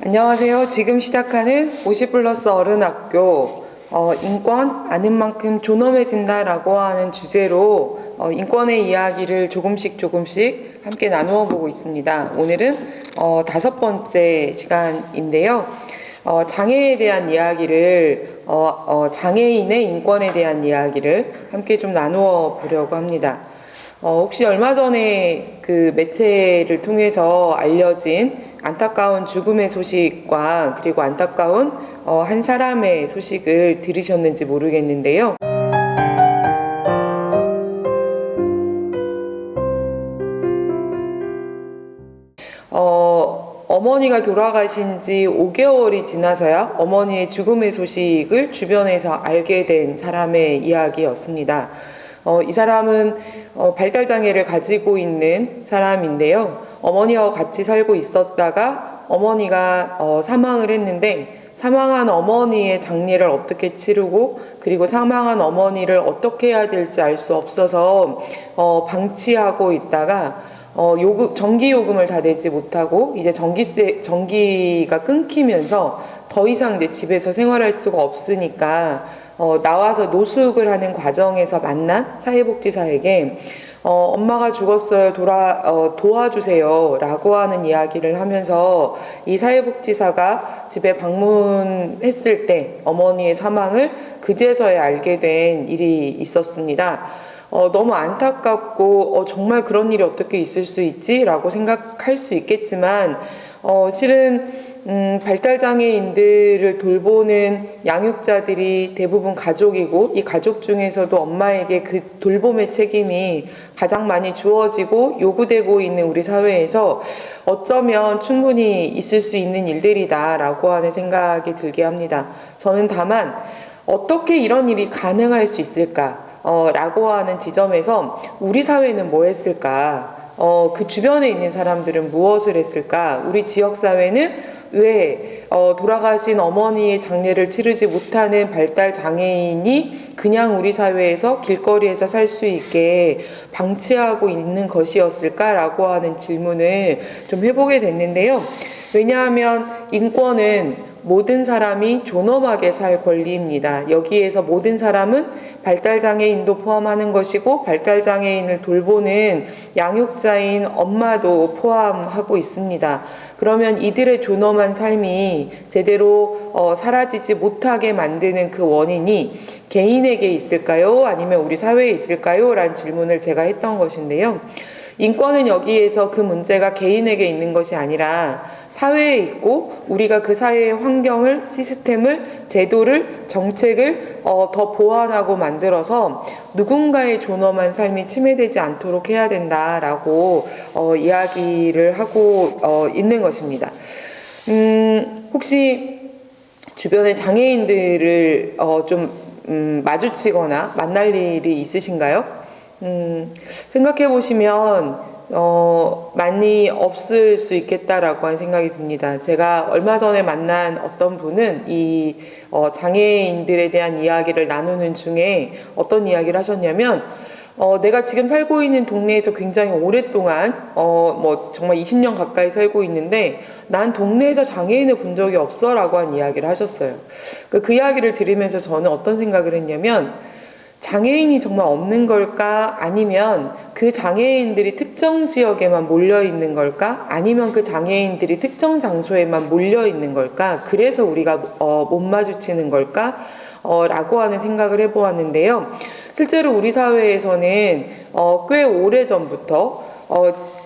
안녕하세요. 지금 시작하는 50+ 어른학교 인권 아는 만큼 존엄해진다라고 하는 주제로 인권의 이야기를 조금씩 함께 나누어 보고 있습니다. 오늘은 5번째 시간인데요. 장애에 대한 이야기를 장애인의 인권에 대한 이야기를 함께 좀 나누어 보려고 합니다. 혹시 얼마 전에 그 매체를 통해서 알려진 안타까운 죽음의 소식과 그리고 안타까운 한 사람의 소식을 들으셨는지 모르겠는데요. 어머니가 돌아가신 지 5개월이 지나서야 어머니의 죽음의 소식을 주변에서 알게 된 사람의 이야기였습니다. 이 사람은 발달장애를 가지고 있는 사람인데요. 어머니와 같이 살고 있었다가 어머니가 사망을 했는데, 사망한 어머니의 장례를 어떻게 치르고 그리고 사망한 어머니를 어떻게 해야 될지 알 수 없어서 방치하고 있다가 전기요금을 다 내지 못하고 이제 전기가 끊기면서 더 이상 이제 집에서 생활할 수가 없으니까 나와서 노숙을 하는 과정에서 만난 사회복지사에게 엄마가 죽었어요. 도와주세요. 라고 하는 이야기를 하면서 이 사회복지사가 집에 방문했을 때 어머니의 사망을 그제서야 알게 된 일이 있었습니다. 너무 안타깝고 정말 그런 일이 어떻게 있을 수 있지? 라고 생각할 수 있겠지만 실은 발달장애인들을 돌보는 양육자들이 대부분 가족이고, 이 가족 중에서도 엄마에게 그 돌봄의 책임이 가장 많이 주어지고 요구되고 있는 우리 사회에서 어쩌면 충분히 있을 수 있는 일들이다라고 하는 생각이 들게 합니다. 저는 다만 어떻게 이런 일이 가능할 수 있을까? 라고 하는 지점에서 우리 사회는 뭐 했을까? 그 주변에 있는 사람들은 무엇을 했을까? 우리 지역사회는 왜 돌아가신 어머니의 장례를 치르지 못하는 발달장애인이 그냥 우리 사회에서 길거리에서 살 수 있게 방치하고 있는 것이었을까라고 하는 질문을 좀 해보게 됐는데요. 왜냐하면 인권은 모든 사람이 존엄하게 살 권리입니다. 여기에서 모든 사람은 발달장애인도 포함하는 것이고, 발달장애인을 돌보는 양육자인 엄마도 포함하고 있습니다. 그러면 이들의 존엄한 삶이 제대로 사라지지 못하게 만드는 그 원인이 개인에게 있을까요? 아니면 우리 사회에 있을까요? 라는 질문을 제가 했던 것인데요. 인권은 여기에서 그 문제가 개인에게 있는 것이 아니라 사회에 있고, 우리가 그 사회의 환경을, 시스템을, 제도를, 정책을 더 보완하고 만들어서 누군가의 존엄한 삶이 침해되지 않도록 해야 된다라고 이야기를 하고 있는 것입니다. 혹시 주변에 장애인들을 좀 마주치거나 만날 일이 있으신가요? 생각해 보시면 많이 없을 수 있겠다라고 하는 생각이 듭니다. 제가 얼마 전에 만난 어떤 분은 이 장애인들에 대한 이야기를 나누는 중에 어떤 이야기를 하셨냐면, 내가 지금 살고 있는 동네에서 굉장히 오랫동안 정말 20년 가까이 살고 있는데 난 동네에서 장애인을 본 적이 없어 라고 한 이야기를 하셨어요. 그 이야기를 들으면서 저는 어떤 생각을 했냐면, 장애인이 정말 없는 걸까? 아니면 그 장애인들이 특정 지역에만 몰려 있는 걸까? 아니면 그 장애인들이 특정 장소에만 몰려 있는 걸까? 그래서 우리가 못 마주치는 걸까? 라고 하는 생각을 해보았는데요. 실제로 우리 사회에서는 꽤 오래전부터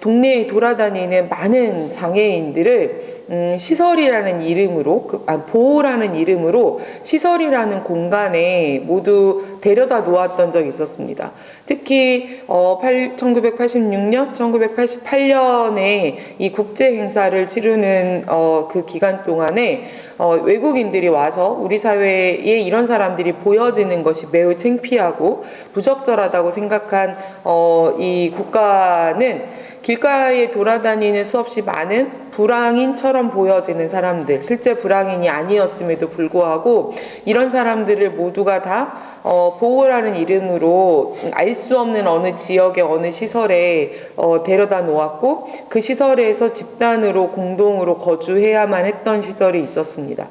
동네에 돌아다니는 많은 장애인들을 시설이라는 이름으로, 보호라는 이름으로 시설이라는 공간에 모두 데려다 놓았던 적이 있었습니다. 특히 1986년, 1988년에 이 국제 행사를 치르는 그 기간 동안에 외국인들이 와서 우리 사회에 이런 사람들이 보여지는 것이 매우 창피하고 부적절하다고 생각한 이 국가는 길가에 돌아다니는 수없이 많은 불황인처럼 보여지는 사람들, 실제 불황인이 아니었음에도 불구하고 이런 사람들을 모두가 다 보호라는 이름으로 알 수 없는 어느 지역의 어느 시설에 데려다 놓았고, 그 시설에서 집단으로 공동으로 거주해야만 했던 시절이 있었습니다.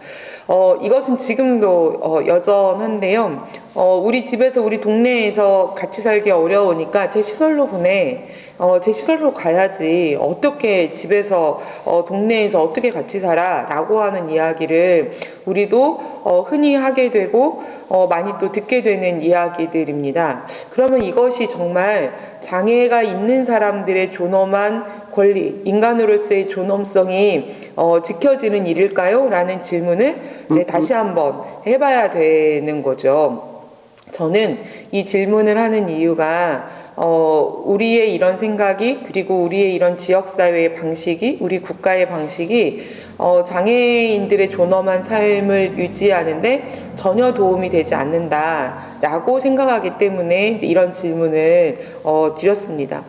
이것은 지금도 여전한데요. 우리 집에서 우리 동네에서 같이 살기 어려우니까 제 시설로 보내. 제 시설로 가야지. 어떻게 집에서 동네에서 어떻게 같이 살아? 라고 하는 이야기를 우리도 흔히 하게 되고 많이 또 듣게 되는 이야기들입니다. 그러면 이것이 정말 장애가 있는 사람들의 존엄한 권리, 인간으로서의 존엄성이 지켜지는 일일까요? 라는 질문을 이제 다시 한번 해봐야 되는 거죠. 저는 이 질문을 하는 이유가 우리의 이런 생각이, 그리고 우리의 이런 지역사회의 방식이, 우리 국가의 방식이 장애인들의 존엄한 삶을 유지하는데 전혀 도움이 되지 않는다라고 생각하기 때문에 이런 질문을 드렸습니다.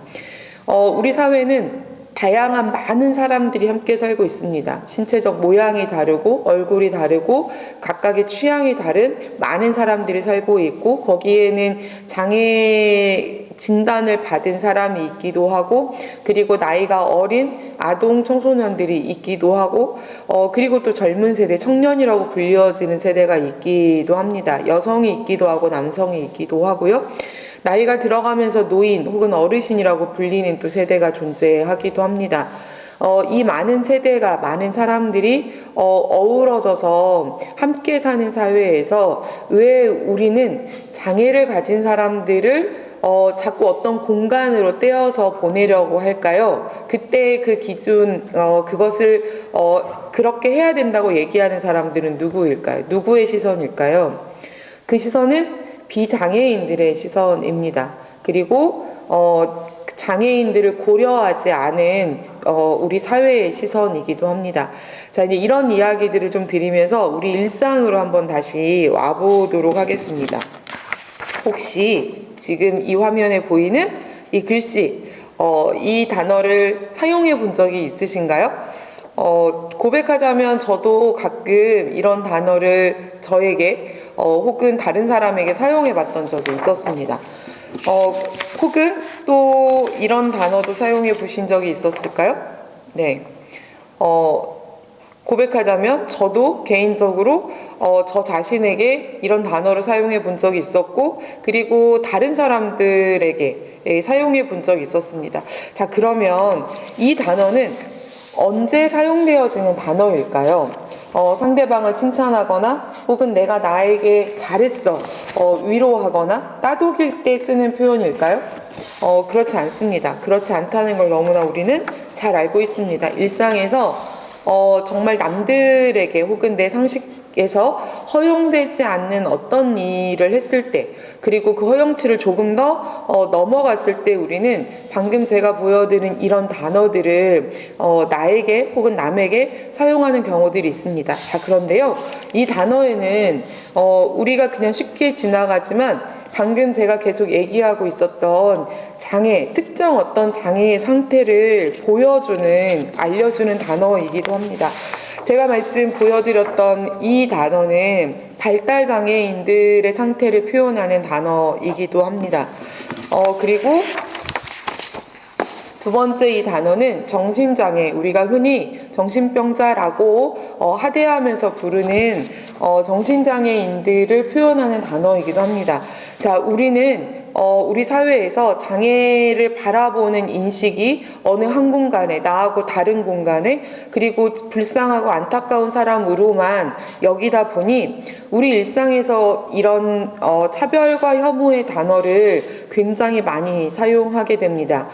우리 사회는 다양한 많은 사람들이 함께 살고 있습니다. 신체적 모양이 다르고 얼굴이 다르고 각각의 취향이 다른 많은 사람들이 살고 있고, 거기에는 장애 진단을 받은 사람이 있기도 하고, 그리고 나이가 어린 아동 청소년들이 있기도 하고, 그리고 또 젊은 세대, 청년이라고 불리워지는 세대가 있기도 합니다. 여성이 있기도 하고 남성이 있기도 하고요. 나이가 들어가면서 노인 혹은 어르신이라고 불리는 또 세대가 존재하기도 합니다. 이 많은 세대가, 많은 사람들이 어우러져서 함께 사는 사회에서 왜 우리는 장애를 가진 사람들을 자꾸 어떤 공간으로 떼어서 보내려고 할까요? 그때 그 기준, 그것을 그렇게 해야 된다고 얘기하는 사람들은 누구일까요? 누구의 시선일까요? 그 시선은 비장애인들의 시선입니다. 그리고 장애인들을 고려하지 않은 우리 사회의 시선이기도 합니다. 자, 이제 이런 이야기들을 좀 드리면서 우리 일상으로 한번 다시 와보도록 하겠습니다. 혹시 지금 이 화면에 보이는 이 글씨, 이 단어를 사용해 본 적이 있으신가요? 고백하자면 저도 가끔 이런 단어를 저에게 혹은 다른 사람에게 사용해 봤던 적이 있었습니다. 혹은 또 이런 단어도 사용해 보신 적이 있었을까요? 네. 고백하자면 저도 개인적으로 저 자신에게 이런 단어를 사용해 본 적이 있었고, 그리고 다른 사람들에게 사용해 본 적이 있었습니다. 자, 그러면 이 단어는 언제 사용되어지는 단어일까요? 상대방을 칭찬하거나 혹은 내가 나에게 잘했어 위로하거나 따독일 때 쓰는 표현일까요? 그렇지 않습니다. 그렇지 않다는 걸 너무나 우리는 잘 알고 있습니다. 일상에서 정말 남들에게 혹은 내 상식에서 허용되지 않는 어떤 일을 했을 때, 그리고 그 허용치를 조금 더 넘어갔을 때 우리는 방금 제가 보여드린 이런 단어들을 나에게 혹은 남에게 사용하는 경우들이 있습니다. 자, 그런데요, 이 단어에는 우리가 그냥 쉽게 지나가지만 방금 제가 계속 얘기하고 있었던 장애, 특정 어떤 장애의 상태를 보여주는, 알려주는 단어이기도 합니다. 제가 보여드렸던 이 단어는 발달장애인들의 상태를 표현하는 단어이기도 합니다. 그리고 두 번째 이 단어는 정신장애, 우리가 흔히 정신병자라고 하대하면서 부르는 정신장애인들을 표현하는 단어이기도 합니다. 자, 우리는 우리 사회에서 장애를 바라보는 인식이 어느 한 공간에, 나하고 다른 공간에, 그리고 불쌍하고 안타까운 사람으로만 여기다 보니 우리 일상에서 이런 차별과 혐오의 단어를 굉장히 많이 사용하게 됩니다.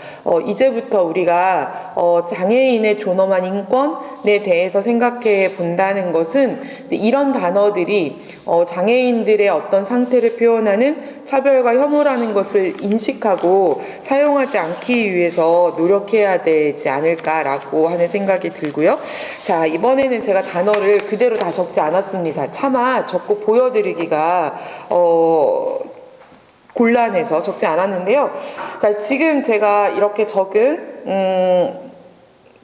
이제부터 우리가 장애인의 존엄한 인권에 대해서 생각해 본다는 것은 이런 단어들이 장애인들의 어떤 상태를 표현하는 차별과 혐오라는 것을 인식하고 사용하지 않기 위해서 노력해야 되지 않을까라고 하는 생각이 들고요. 자, 이번에는 제가 단어를 그대로 다 적지 않았습니다. 차마 적고 보여드리기가 곤란해서 적지 않았는데요. 자, 지금 제가 이렇게 적은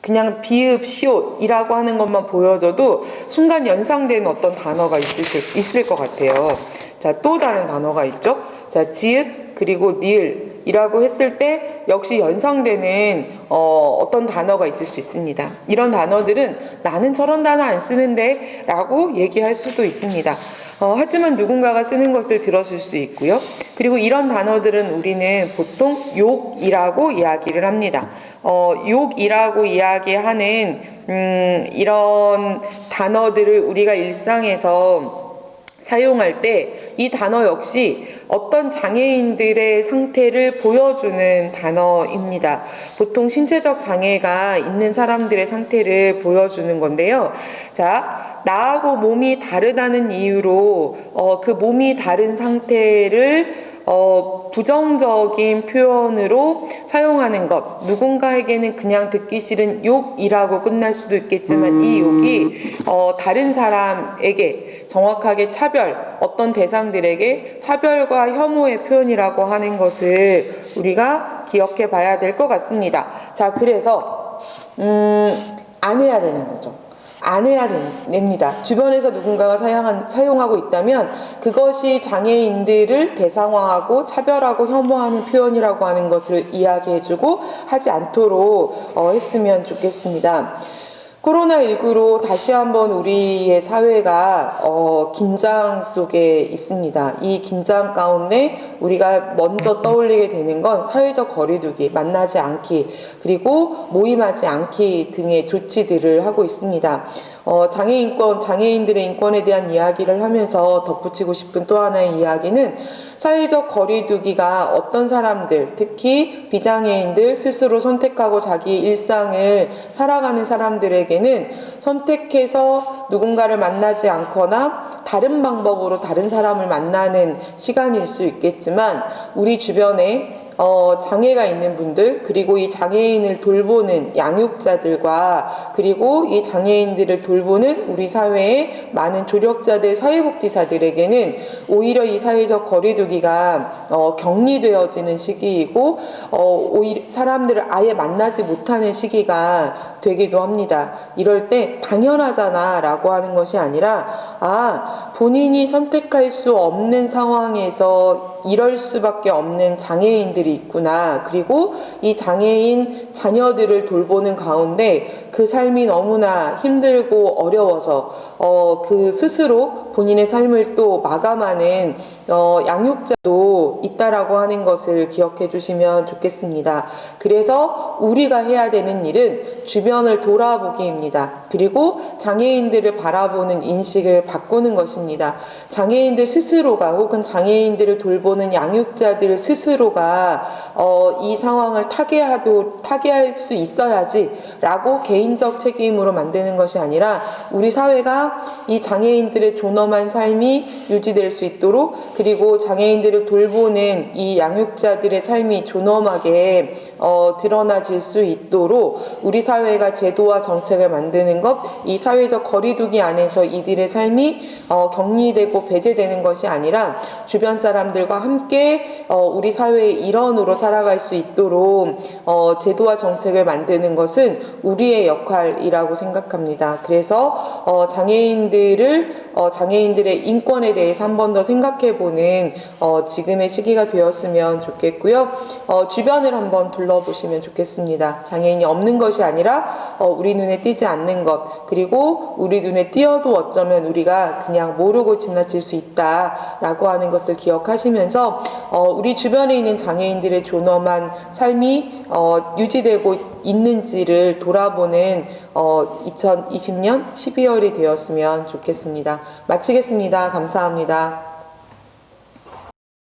그냥 비읍, 시옷이라고 하는 것만 보여줘도 순간 연상되는 어떤 단어가 있을 것 같아요. 자, 또 다른 단어가 있죠. 자, 지읒, 그리고 니을이라고 했을 때 역시 연상되는 어떤 단어가 있을 수 있습니다. 이런 단어들은 나는 저런 단어 안 쓰는데 라고 얘기할 수도 있습니다. 하지만 누군가가 쓰는 것을 들었을 수 있고요. 그리고 이런 단어들은 우리는 보통 욕이라고 이야기를 합니다. 욕이라고 이야기하는 이런 단어들을 우리가 일상에서 사용할 때 이 단어 역시 어떤 장애인들의 상태를 보여주는 단어입니다. 보통 신체적 장애가 있는 사람들의 상태를 보여주는 건데요. 자, 나하고 몸이 다르다는 이유로 그 몸이 다른 상태를 부정적인 표현으로 사용하는 것, 누군가에게는 그냥 듣기 싫은 욕이라고 끝날 수도 있겠지만 이 욕이 다른 사람에게 정확하게 어떤 대상들에게 차별과 혐오의 표현이라고 하는 것을 우리가 기억해 봐야 될 것 같습니다. 자, 그래서 안 해야 되는 거죠. 안 해야 됩니다. 주변에서 누군가가 사용하고 있다면 그것이 장애인들을 대상화하고 차별하고 혐오하는 표현이라고 하는 것을 이야기해주고 하지 않도록 했으면 좋겠습니다. 코로나19로 다시 한번 우리의 사회가 긴장 속에 있습니다. 이 긴장 가운데 우리가 먼저 떠올리게 되는 건 사회적 거리두기, 만나지 않기, 그리고 모임하지 않기 등의 조치들을 하고 있습니다. 장애인들의 인권에 대한 이야기를 하면서 덧붙이고 싶은 또 하나의 이야기는 사회적 거리두기가 어떤 사람들, 특히 비장애인들 스스로 선택하고 자기 일상을 살아가는 사람들에게는 선택해서 누군가를 만나지 않거나 다른 방법으로 다른 사람을 만나는 시간일 수 있겠지만 우리 주변에 장애가 있는 분들, 그리고 이 장애인을 돌보는 양육자들과 그리고 이 장애인들을 돌보는 우리 사회의 많은 조력자들, 사회복지사들에게는 오히려 이 사회적 거리두기가 격리되어지는 시기이고 오히려 사람들을 아예 만나지 못하는 시기가 되기도 합니다. 이럴 때 당연하잖아 라고 하는 것이 아니라 본인이 선택할 수 없는 상황에서 이럴 수밖에 없는 장애인들이 있구나. 그리고 이 장애인 자녀들을 돌보는 가운데 그 삶이 너무나 힘들고 어려워서 그 스스로 본인의 삶을 또 마감하는 양육자도 있다라고 하는 것을 기억해 주시면 좋겠습니다. 그래서 우리가 해야 되는 일은 주변을 돌아보기입니다. 그리고 장애인들을 바라보는 인식을 바꾸는 것입니다. 장애인들 스스로가 혹은 장애인들을 돌보는 양육자들 스스로가 이 상황을 타개할 수 있어야지 라고 개인적 책임으로 만드는 것이 아니라 우리 사회가 이 장애인들의 존엄한 삶이 유지될 수 있도록 그리고 장애인들을 돌보는 이 양육자들의 삶이 존엄하게 드러나질 수 있도록 우리 사회가 제도와 정책을 만드는 것, 이 사회적 거리두기 안에서 이들의 삶이 격리되고 배제되는 것이 아니라 주변 사람들과 함께 우리 사회의 일원으로 살아갈 수 있도록 제도와 정책을 만드는 것은 우리의 역할이라고 생각합니다. 그래서 장애인들의 인권에 대해서 한 번 더 생각해보는 지금의 시기가 되었으면 좋겠고요. 주변을 한번 둘러보시면 좋겠습니다. 장애인이 없는 것이 아니라 우리 눈에 띄지 않는 것, 그리고 우리 눈에 띄어도 어쩌면 우리가 그냥 모르고 지나칠 수 있다라고 하는 것을 기억하시면서 우리 주변에 있는 장애인들의 존엄한 삶이 유지되고 있는지를 돌아보는 2020년 12월이 되었으면 좋겠습니다. 마치겠습니다. 감사합니다.